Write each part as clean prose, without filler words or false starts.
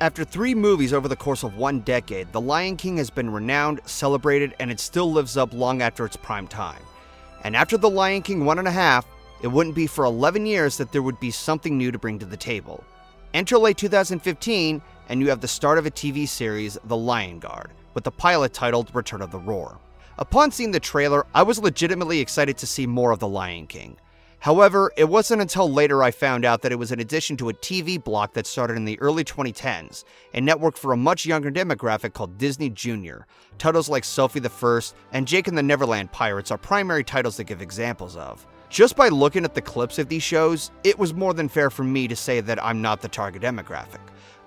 After 3 movies over the course of 1 decade, The Lion King has been renowned, celebrated, and it still lives up long after its prime time. And after The Lion King 1.5, it wouldn't be for 11 years that there would be something new to bring to the table. Enter late 2015, and you have the start of a TV series, The Lion Guard, with the pilot titled Return of the Roar. Upon seeing the trailer, I was legitimately excited to see more of The Lion King. However, it wasn't until later I found out that it was an addition to a TV block that started in the early 2010s, a network for a much younger demographic called Disney Junior. Titles like Sophie the First and Jake and the Neverland Pirates are primary titles to give examples of. Just by looking at the clips of these shows, it was more than fair for me to say that I'm not the target demographic.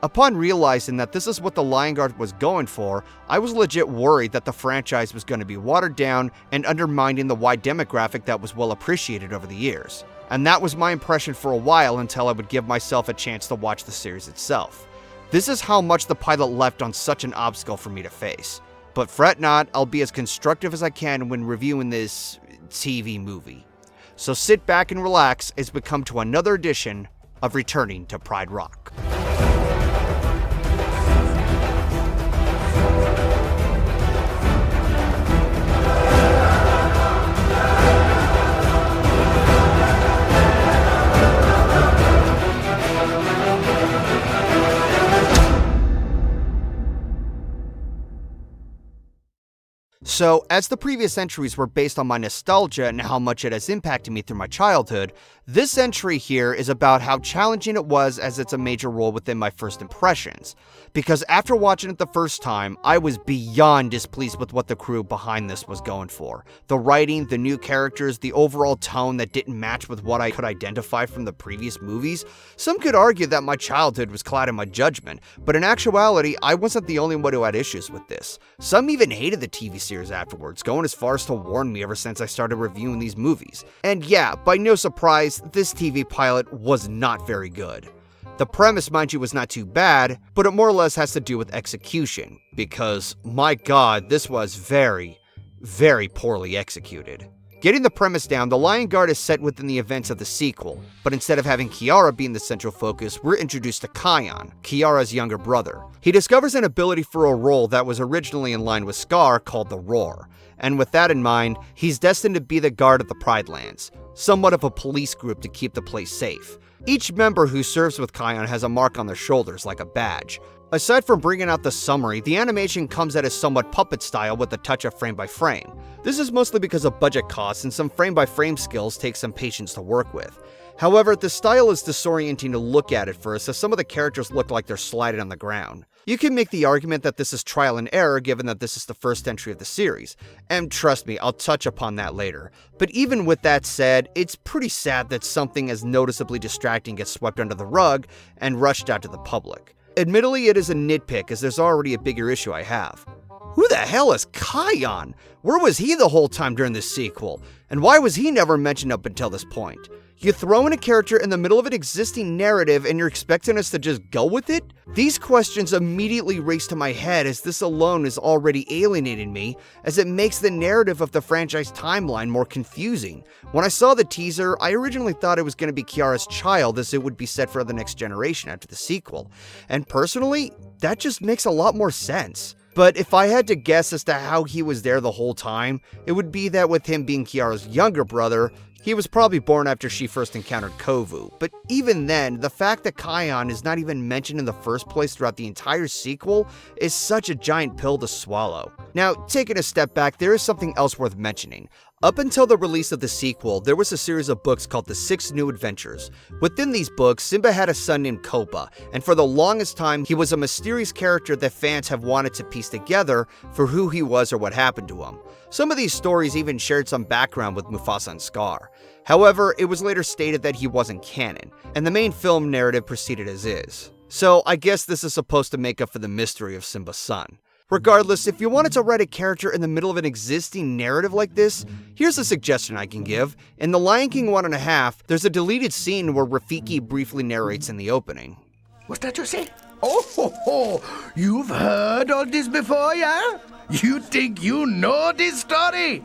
Upon realizing that this is what the Lion Guard was going for, I was legit worried that the franchise was going to be watered down and undermining the wide demographic that was well appreciated over the years. And that was my impression for a while until I would give myself a chance to watch the series itself. This is how much the pilot left on such an obstacle for me to face. But fret not, I'll be as constructive as I can when reviewing this TV movie. So sit back and relax as we come to another edition of Returning to Pride Rock. So, as the previous entries were based on my nostalgia and how much it has impacted me through my childhood, this entry here is about how challenging it was as it's a major role within my first impressions. Because after watching it the first time, I was beyond displeased with what the crew behind this was going for. The writing, the new characters, the overall tone that didn't match with what I could identify from the previous movies. Some could argue that my childhood was clouding my judgment, but in actuality, I wasn't the only one who had issues with this. Some even hated the TV series afterwards, going as far as to warn me ever since I started reviewing these movies. And yeah, by no surprise, this TV pilot was not very good. The premise, mind you, was not too bad, but it more or less has to do with execution, because, my god, this was very, very poorly executed. Getting the premise down, the Lion Guard is set within the events of the sequel, but instead of having Kiara being the central focus, we're introduced to Kion, Kiara's younger brother. He discovers an ability for a role that was originally in line with Scar called the Roar, and with that in mind, he's destined to be the guard of the Pride Lands, somewhat of a police group to keep the place safe. Each member who serves with Kion has a mark on their shoulders like a badge. Aside from bringing out the summary, the animation comes at a somewhat puppet style with a touch of frame by frame. This is mostly because of budget costs and some frame by frame skills take some patience to work with. However, the style is disorienting to look at first, as some of the characters look like they're sliding on the ground. You can make the argument that this is trial and error given that this is the first entry of the series, and trust me, I'll touch upon that later. But even with that said, it's pretty sad that something as noticeably distracting gets swept under the rug and rushed out to the public. Admittedly, it is a nitpick as there's already a bigger issue I have. Who the hell is Kion? Where was he the whole time during this sequel? And why was he never mentioned up until this point? You throw in a character in the middle of an existing narrative and you're expecting us to just go with it? These questions immediately race to my head as this alone is already alienating me, as it makes the narrative of the franchise timeline more confusing. When I saw the teaser, I originally thought it was going to be Kiara's child, as it would be set for the next generation after the sequel. And personally, that just makes a lot more sense. But if I had to guess as to how he was there the whole time, it would be that with him being Kiara's younger brother, he was probably born after she first encountered Kovu. But even then, the fact that Kion is not even mentioned in the first place throughout the entire sequel is such a giant pill to swallow. Now, taking a step back, there is something else worth mentioning. Up until the release of the sequel, there was a series of books called The 6 New Adventures. Within these books, Simba had a son named Kopa, and for the longest time, he was a mysterious character that fans have wanted to piece together for who he was or what happened to him. Some of these stories even shared some background with Mufasa and Scar. However, it was later stated that he wasn't canon, and the main film narrative proceeded as is. So I guess this is supposed to make up for the mystery of Simba's son. Regardless, if you wanted to write a character in the middle of an existing narrative like this, here's a suggestion I can give. In The Lion King 1.5, there's a deleted scene where Rafiki briefly narrates in the opening. What's that you say? Oh, you've heard all this before, yeah? You think you know this story?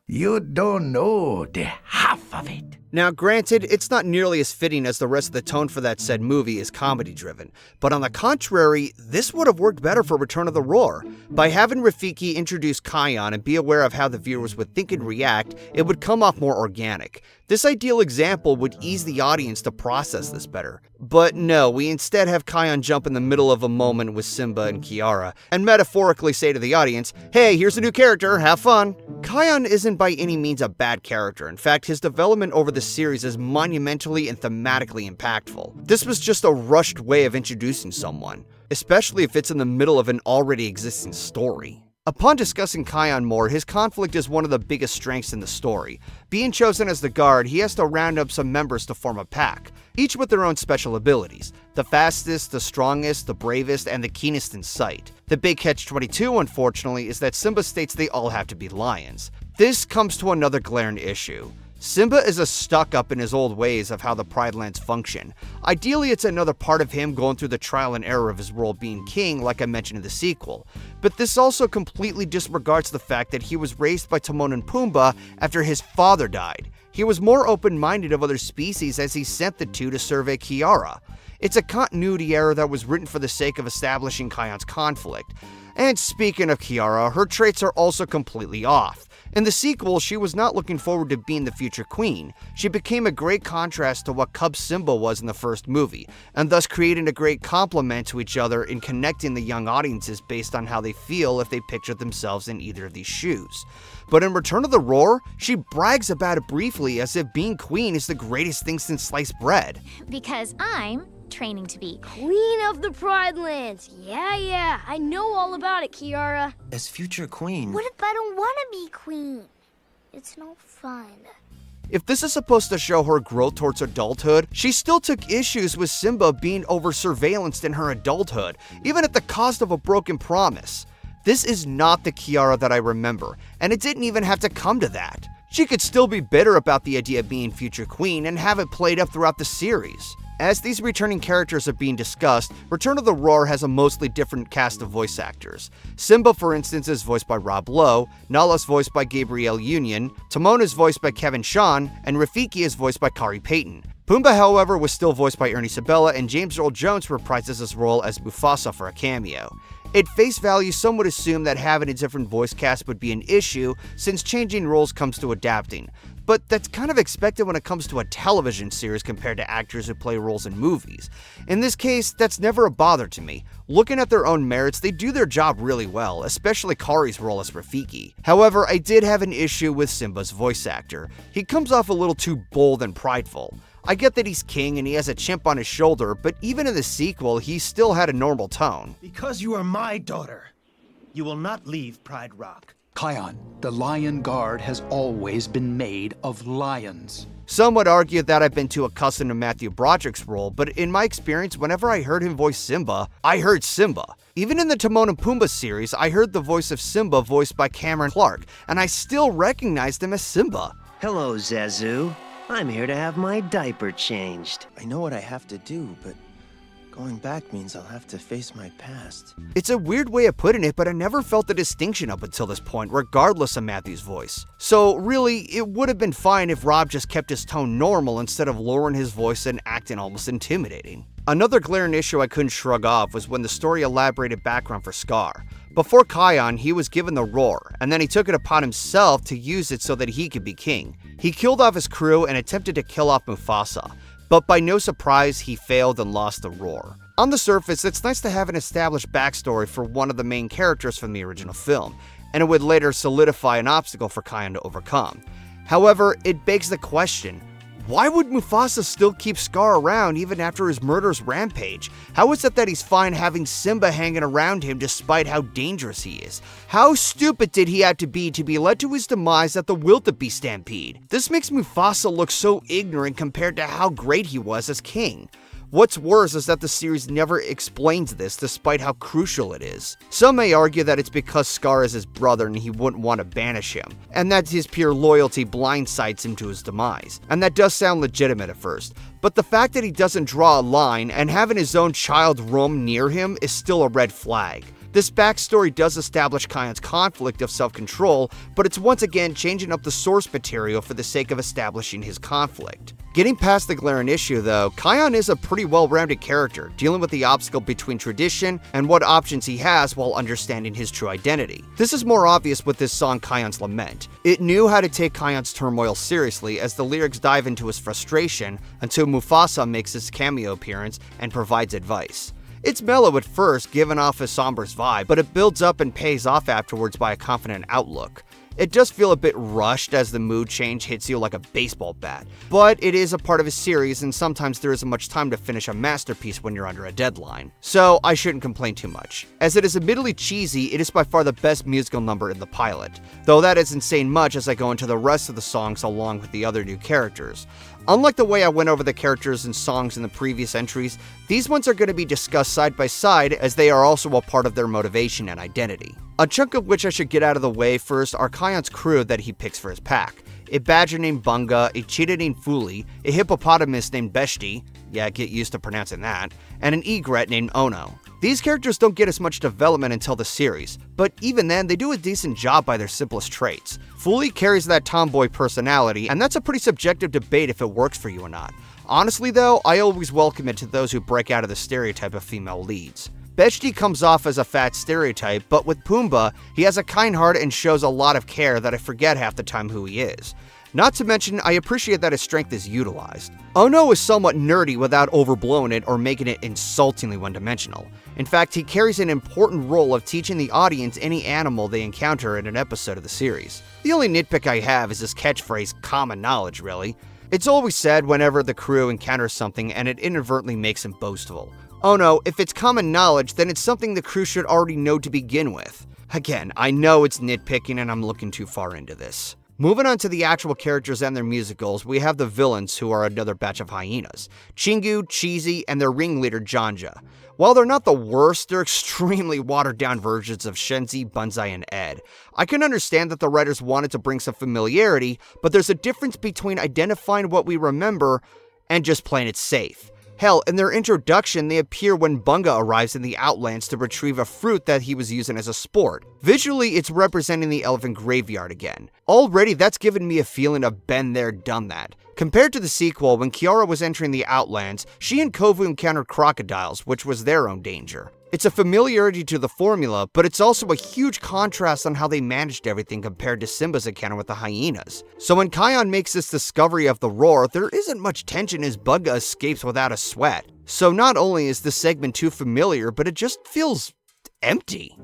You don't know the half of it. Now granted, it's not nearly as fitting as the rest of the tone for that said movie is comedy-driven, but on the contrary, this would have worked better for Return of the Roar. By having Rafiki introduce Kion and be aware of how the viewers would think and react, it would come off more organic. This ideal example would ease the audience to process this better. But no, we instead have Kion jump in the middle of a moment with Simba and Kiara, and metaphorically say to the audience, "Hey, here's a new character, have fun." Kion isn't by any means a bad character. In fact, his development over the series is monumentally and thematically impactful. This was just a rushed way of introducing someone, especially if it's in the middle of an already existing story. Upon discussing Kion more, his conflict is one of the biggest strengths in the story. Being chosen as the guard, he has to round up some members to form a pack, each with their own special abilities. The fastest, the strongest, the bravest, and the keenest in sight. The big catch-22, unfortunately, is that Simba states they all have to be lions. This comes to another glaring issue. Simba is a stuck-up in his old ways of how the Pride Lands function. Ideally, it's another part of him going through the trial and error of his role being king, like I mentioned in the sequel. But this also completely disregards the fact that he was raised by Timon and Pumbaa after his father died. He was more open-minded of other species as he sent the two to survey Kiara. It's a continuity error that was written for the sake of establishing Kion's conflict. And speaking of Kiara, her traits are also completely off. In the sequel, she was not looking forward to being the future queen. She became a great contrast to what Cub Simba was in the first movie, and thus creating a great complement to each other in connecting the young audiences based on how they feel if they picture themselves in either of these shoes. But in Return of the Roar, she brags about it briefly as if being queen is the greatest thing since sliced bread. Because I'm training to be Queen of the Pride Lands. Yeah, I know all about it, Kiara. As future queen. What if I don't want to be queen? It's no fun. If this is supposed to show her growth towards adulthood, she still took issues with Simba being over-surveillanced in her adulthood, even at the cost of a broken promise. This is not the Kiara that I remember, and it didn't even have to come to that. She could still be bitter about the idea of being future queen and have it played up throughout the series. As these returning characters are being discussed, Return of the Roar has a mostly different cast of voice actors. Simba, for instance, is voiced by Rob Lowe, Nala's voiced by Gabrielle Union, Timon is voiced by Kevin Shawn, and Rafiki is voiced by Kari Payton. Pumbaa, however, was still voiced by Ernie Sabella, and James Earl Jones reprises his role as Mufasa for a cameo. At face value, some would assume that having a different voice cast would be an issue, since changing roles comes to adapting. But that's kind of expected when it comes to a television series compared to actors who play roles in movies. In this case, that's never a bother to me. Looking at their own merits, they do their job really well, especially Kari's role as Rafiki. However, I did have an issue with Simba's voice actor. He comes off a little too bold and prideful. I get that he's king and he has a chimp on his shoulder, but even in the sequel, he still had a normal tone. Because you are my daughter, you will not leave Pride Rock. Kion, the Lion Guard has always been made of lions. Some would argue that I've been too accustomed to Matthew Broderick's role, but in my experience, whenever I heard him voice Simba, I heard Simba. Even in the Timon and Pumbaa series, I heard the voice of Simba voiced by Cameron Clark, and I still recognized him as Simba. Hello, Zazu. I'm here to have my diaper changed. I know what I have to do, but going back means I'll have to face my past. It's a weird way of putting it, but I never felt the distinction up until this point, regardless of Matthew's voice. So really, it would have been fine if Rob just kept his tone normal instead of lowering his voice and acting almost intimidating. Another glaring issue I couldn't shrug off was when the story elaborated background for Scar. Before Kion, he was given the roar, and then he took it upon himself to use it so that he could be king. He killed off his crew and attempted to kill off Mufasa, but by no surprise, he failed and lost the roar. On the surface, it's nice to have an established backstory for one of the main characters from the original film, and it would later solidify an obstacle for Kion to overcome. However, it begs the question, why would Mufasa still keep Scar around even after his murderous rampage? How is it that he's fine having Simba hanging around him despite how dangerous he is? How stupid did he have to be led to his demise at the wildebeest stampede? This makes Mufasa look so ignorant compared to how great he was as king. What's worse is that the series never explains this despite how crucial it is. Some may argue that it's because Scar is his brother and he wouldn't want to banish him, and that his pure loyalty blindsides him to his demise. And that does sound legitimate at first, but the fact that he doesn't draw a line and having his own child roam near him is still a red flag. This backstory does establish Kion's conflict of self-control, but it's once again changing up the source material for the sake of establishing his conflict. Getting past the glaring issue though, Kion is a pretty well-rounded character, dealing with the obstacle between tradition and what options he has while understanding his true identity. This is more obvious with this song Kion's Lament. It knew how to take Kion's turmoil seriously as the lyrics dive into his frustration until Mufasa makes his cameo appearance and provides advice. It's mellow at first, giving off a somber vibe, but it builds up and pays off afterwards by a confident outlook. It does feel a bit rushed as the mood change hits you like a baseball bat, but it is a part of a series and sometimes there isn't much time to finish a masterpiece when you're under a deadline. So I shouldn't complain too much. As it is admittedly cheesy, it is by far the best musical number in the pilot, though that isn't saying much as I go into the rest of the songs along with the other new characters. Unlike the way I went over the characters and songs in the previous entries, these ones are going to be discussed side by side as they are also a part of their motivation and identity. A chunk of which I should get out of the way first are Kion's crew that he picks for his pack. A badger named Bunga, a cheetah named Fuli, a hippopotamus named Beshti, yeah, get used to pronouncing that, and an egret named Ono. These characters don't get as much development until the series, but even then they do a decent job by their simplest traits. Fuli carries that tomboy personality, and that's a pretty subjective debate if it works for you or not. Honestly though, I always welcome it to those who break out of the stereotype of female leads. Beshti comes off as a fat stereotype, but with Pumbaa, he has a kind heart and shows a lot of care that I forget half the time who he is. Not to mention, I appreciate that his strength is utilized. Ono is somewhat nerdy without overblowing it or making it insultingly one-dimensional. In fact, he carries an important role of teaching the audience any animal they encounter in an episode of the series. The only nitpick I have is his catchphrase, common knowledge, really. It's always said whenever the crew encounters something and it inadvertently makes him boastful. Oh no, if it's common knowledge, then it's something the crew should already know to begin with. Again, I know it's nitpicking and I'm looking too far into this. Moving on to the actual characters and their musicals, we have the villains who are another batch of hyenas. Chingu, Cheesy, and their ringleader Janja. While they're not the worst, they're extremely watered down versions of Shenzi, Bunzai, and Ed. I can understand that the writers wanted to bring some familiarity, but there's a difference between identifying what we remember and just playing it safe. Hell, in their introduction, they appear when Bunga arrives in the Outlands to retrieve a fruit that he was using as a sport. Visually, it's representing the elephant graveyard again. Already, that's given me a feeling of been there, done that. Compared to the sequel, when Kiara was entering the Outlands, she and Kovu encountered crocodiles, which was their own danger. It's a familiarity to the formula, but it's also a huge contrast on how they managed everything compared to Simba's encounter with the hyenas. So when Kion makes this discovery of the roar, there isn't much tension as Bunga escapes without a sweat. So not only is this segment too familiar, but it just feels empty.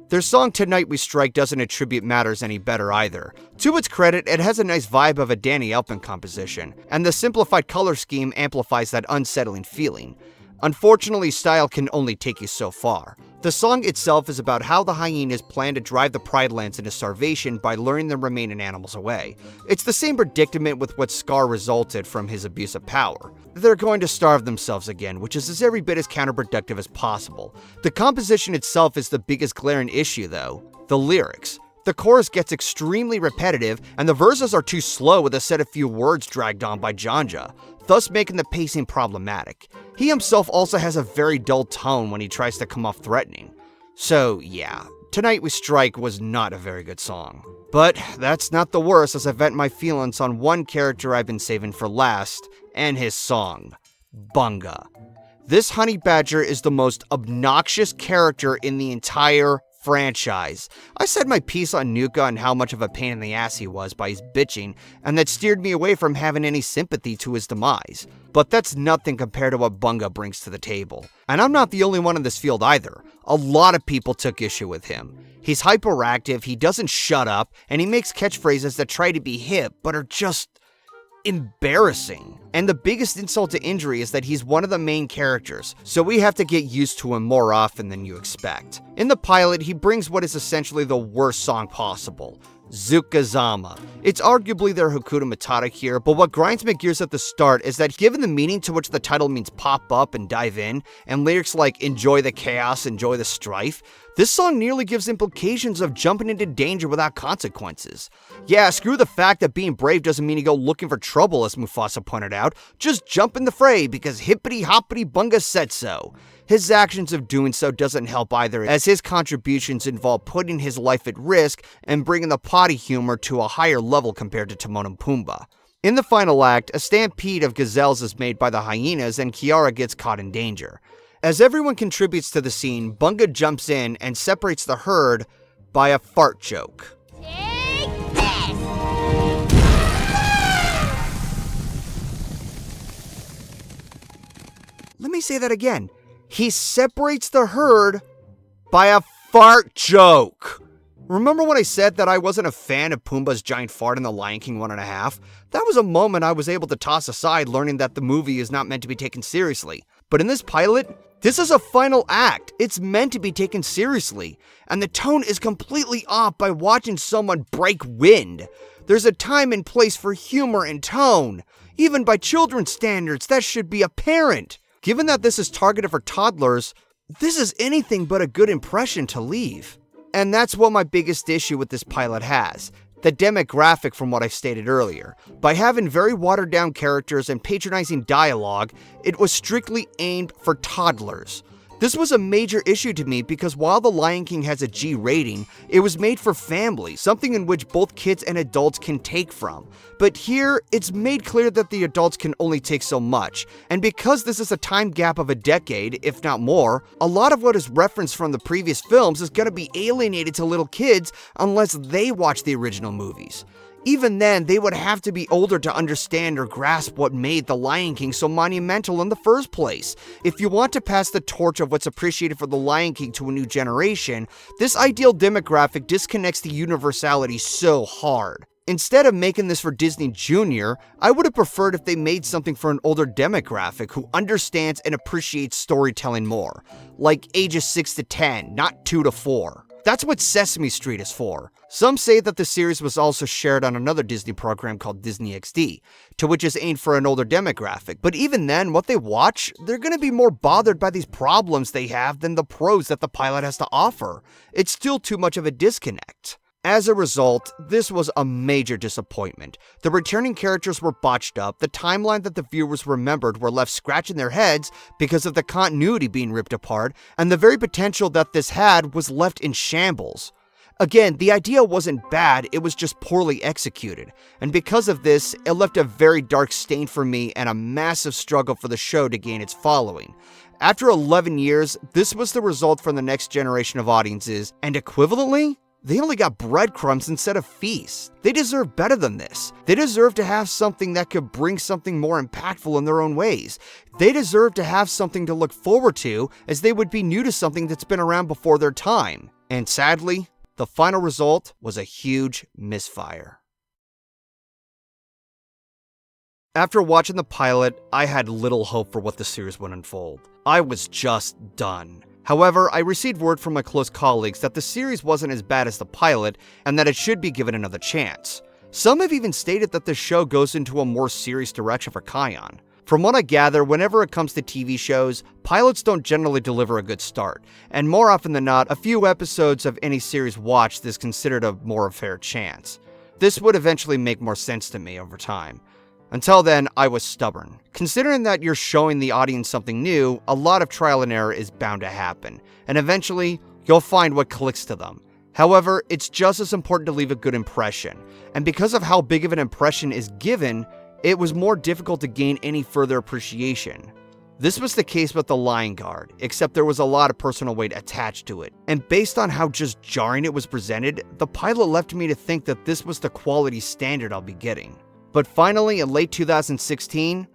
Their song Tonight We Strike doesn't attribute matters any better either. To its credit, it has a nice vibe of a Danny Elfman composition, and the simplified color scheme amplifies that unsettling feeling. Unfortunately, style can only take you so far. The song itself is about how the hyenas plan to drive the Pride Lands into starvation by luring the remaining animals away. It's the same predicament with what Scar resulted from his abuse of power. They're going to starve themselves again, which is every bit as counterproductive as possible. The composition itself is the biggest glaring issue though, the lyrics. The chorus gets extremely repetitive, and the verses are too slow with a set of few words dragged on by Janja, thus making the pacing problematic. He himself also has a very dull tone when he tries to come off threatening. So yeah, Tonight We Strike was not a very good song. But that's not the worst as I vent my feelings on one character I've been saving for last, and his song, Bunga. This honey badger is the most obnoxious character in the entire franchise. I said my piece on Nuka and how much of a pain in the ass he was by his bitching, and that steered me away from having any sympathy to his demise. But that's nothing compared to what Bunga brings to the table. And I'm not the only one in this field either. A lot of people took issue with him. He's hyperactive, he doesn't shut up, and he makes catchphrases that try to be hip, but are just embarrassing. And the biggest insult to injury is that he's one of the main characters, so we have to get used to him more often than you expect. In the pilot, he brings what is essentially the worst song possible, Zukazama. It's arguably their Hakuna Matata here, but what grinds my gears at the start is that given the meaning to which the title means pop up and dive in, and lyrics like enjoy the chaos, enjoy the strife, This song nearly gives implications of jumping into danger without consequences. Yeah, screw the fact that being brave doesn't mean you go looking for trouble, as Mufasa pointed out. Just jump in the fray because hippity hoppity bunga said so. His actions of doing so doesn't help either, as his contributions involve putting his life at risk and bringing the potty humor to a higher level compared to Timon and Pumbaa. In the final act, a stampede of gazelles is made by the hyenas and Kiara gets caught in danger. As everyone contributes to the scene, Bunga jumps in and separates the herd by a fart joke. Take this! Let me say that again. He separates the herd by a fart joke. Remember when I said that I wasn't a fan of Pumbaa's giant fart in The Lion King 1.5? That was a moment I was able to toss aside, learning that the movie is not meant to be taken seriously. But in this pilot, this is a final act. It's meant to be taken seriously. And the tone is completely off by watching someone break wind. There's a time and place for humor and tone. Even by children's standards, that should be apparent. Given that this is targeted for toddlers, this is anything but a good impression to leave. And that's what my biggest issue with this pilot has. The demographic from what I stated earlier. By having very watered down characters and patronizing dialogue, it was strictly aimed for toddlers. This was a major issue to me because while The Lion King has a G rating, it was made for families, something in which both kids and adults can take from. But here, it's made clear that the adults can only take so much, and because this is a time gap of a decade, if not more, a lot of what is referenced from the previous films is going to be alienated to little kids unless they watch the original movies. Even then, they would have to be older to understand or grasp what made The Lion King so monumental in the first place. If you want to pass the torch of what's appreciated for The Lion King to a new generation, this ideal demographic disconnects the universality so hard. Instead of making this for Disney Junior, I would have preferred if they made something for an older demographic who understands and appreciates storytelling more. Like ages 6 to 10, not 2 to 4. That's what Sesame Street is for. Some say that the series was also shared on another Disney program called Disney XD, to which is aimed for an older demographic. But even then, what they watch, they're going to be more bothered by these problems they have than the pros that the pilot has to offer. It's still too much of a disconnect. As a result, this was a major disappointment. The returning characters were botched up, the timeline that the viewers remembered were left scratching their heads because of the continuity being ripped apart, and the very potential that this had was left in shambles. Again, the idea wasn't bad, it was just poorly executed, and because of this, it left a very dark stain for me and a massive struggle for the show to gain its following. After 11 years, this was the result for the next generation of audiences, and equivalently, they only got breadcrumbs instead of feasts. They deserve better than this. They deserve to have something that could bring something more impactful in their own ways. They deserve to have something to look forward to, as they would be new to something that's been around before their time. And sadly, the final result was a huge misfire. After watching the pilot, I had little hope for what the series would unfold. I was just done. However, I received word from my close colleagues that the series wasn't as bad as the pilot, and that it should be given another chance. Some have even stated that the show goes into a more serious direction for Kion. From what I gather, whenever it comes to TV shows, pilots don't generally deliver a good start, and more often than not, a few episodes of any series watched is considered a more fair chance. This would eventually make more sense to me over time. Until then, I was stubborn. Considering that you're showing the audience something new, a lot of trial and error is bound to happen, and eventually, you'll find what clicks to them. However, it's just as important to leave a good impression, and because of how big of an impression is given, it was more difficult to gain any further appreciation. This was the case with The Lion Guard, except there was a lot of personal weight attached to it, and based on how just jarring it was presented, the pilot left me to think that this was the quality standard I'll be getting. But finally, in late 2016,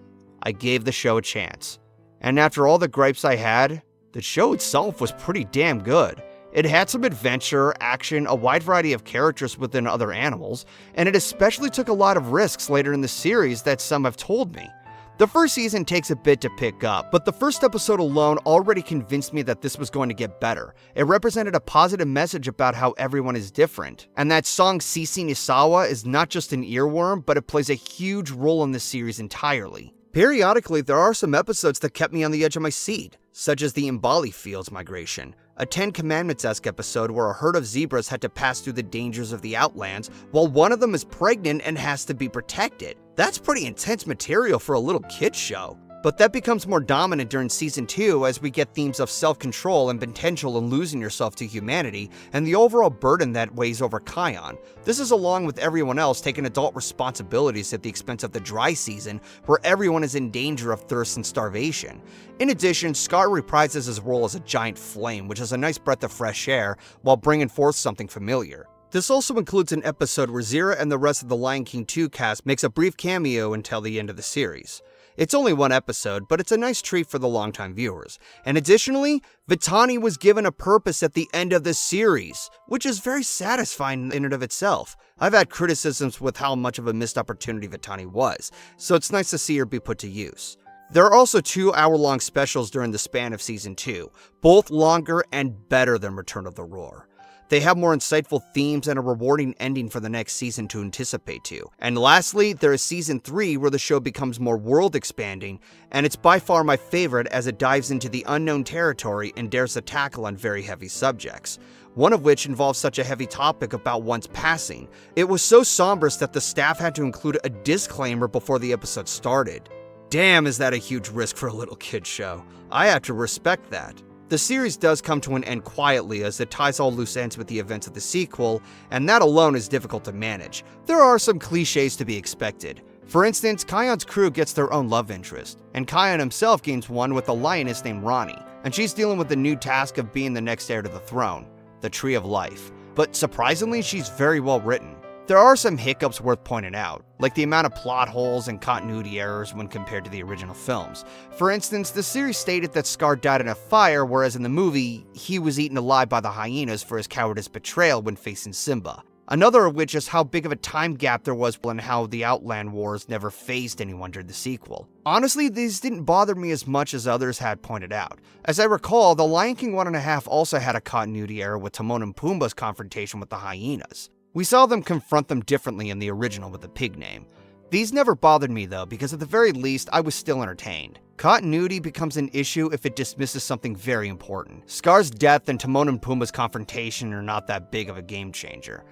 I gave the show a chance. And after all the gripes I had, the show itself was pretty damn good. It had some adventure, action, a wide variety of characters within other animals, and it especially took a lot of risks later in the series that some have told me. The first season takes a bit to pick up, but the first episode alone already convinced me that this was going to get better. It represented a positive message about how everyone is different, and that song Sisi Nisawa is not just an earworm, but it plays a huge role in the series entirely. Periodically, there are some episodes that kept me on the edge of my seat, such as the Mbali Fields migration. a Ten Commandments-esque episode where a herd of zebras had to pass through the dangers of the Outlands while one of them is pregnant and has to be protected. That's pretty intense material for a little kid's show. But that becomes more dominant during Season 2 as we get themes of self-control and potential in losing yourself to humanity and the overall burden that weighs over Kion. This is along with everyone else taking adult responsibilities at the expense of the dry season where everyone is in danger of thirst and starvation. In addition, Scar reprises his role as a giant flame, which is a nice breath of fresh air while bringing forth something familiar. This also includes an episode where Zira and the rest of the Lion King 2 cast makes a brief cameo until the end of the series. It's only one episode, but it's a nice treat for the longtime viewers. And additionally, Vitani was given a purpose at the end of the series, which is very satisfying in and of itself. I've had criticisms with how much of a missed opportunity Vitani was, so it's nice to see her be put to use. There are also 2-hour-long specials during the span of Season 2, both longer and better than Return of the Roar. They have more insightful themes and a rewarding ending for the next season to anticipate to. And lastly, there is Season 3 where the show becomes more world-expanding, and it's by far my favorite as it dives into the unknown territory and dares to tackle on very heavy subjects. One of which involves such a heavy topic about one's passing. It was so sombrous that the staff had to include a disclaimer before the episode started. Damn, is that a huge risk for a little kid show. I have to respect that. The series does come to an end quietly as it ties all loose ends with the events of the sequel, and that alone is difficult to manage. There are some cliches to be expected. For instance, Kion's crew gets their own love interest, and Kion himself gains one with a lioness named Ronnie, and she's dealing with the new task of being the next heir to the throne, the Tree of Life. But surprisingly, she's very well written. There are some hiccups worth pointing out, like the amount of plot holes and continuity errors when compared to the original films. For instance, the series stated that Scar died in a fire, whereas in the movie, he was eaten alive by the hyenas for his cowardice betrayal when facing Simba. Another of which is how big of a time gap there was and how the Outland Wars never phased anyone during the sequel. Honestly, these didn't bother me as much as others had pointed out. As I recall, The Lion King 1.5 also had a continuity error with Timon and Pumbaa's confrontation with the hyenas. We saw them confront them differently in the original with the pig name. These never bothered me though, because at the very least, I was still entertained. Continuity becomes an issue if it dismisses something very important. Scar's death and Timon and Pumbaa's confrontation are not that big of a game changer.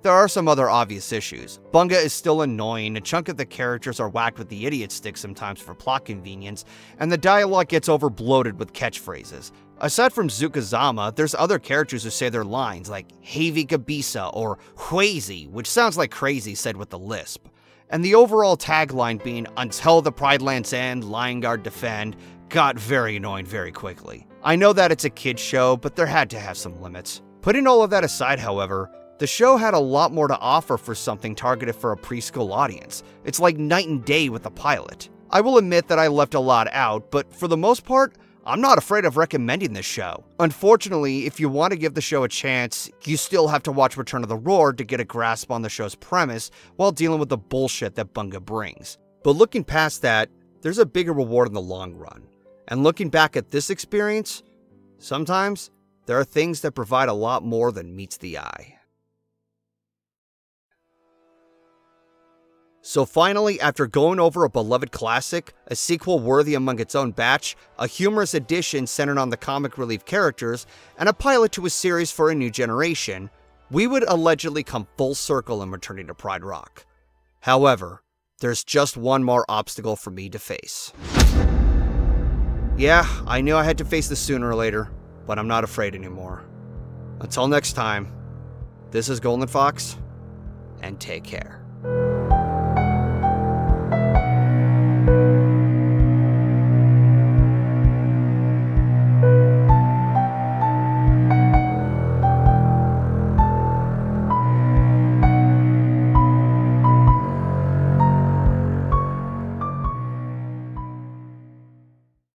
There are some other obvious issues. Bunga is still annoying, a chunk of the characters are whacked with the idiot stick sometimes for plot convenience, and the dialogue gets over-bloated with catchphrases. Aside from Zukazama, there's other characters who say their lines like Heavy Kabisa or Huazi, which sounds like crazy said with a lisp. And the overall tagline being Until the Pride Lands End, Lion Guard Defend, got very annoying very quickly. I know that it's a kid's show, but there had to have some limits. Putting all of that aside, however, the show had a lot more to offer for something targeted for a preschool audience. It's like night and day with the pilot. I will admit that I left a lot out, but for the most part, I'm not afraid of recommending this show. Unfortunately, if you want to give the show a chance, you still have to watch Return of the Roar to get a grasp on the show's premise while dealing with the bullshit that Bunga brings. But looking past that, there's a bigger reward in the long run. And looking back at this experience, sometimes there are things that provide a lot more than meets the eye. So finally, after going over a beloved classic, a sequel worthy among its own batch, a humorous addition centered on the comic relief characters, and a pilot to a series for a new generation, we would allegedly come full circle in returning to Pride Rock. However, there's just one more obstacle for me to face. Yeah, I knew I had to face this sooner or later, but I'm not afraid anymore. Until next time, this is GoldenFox, and take care.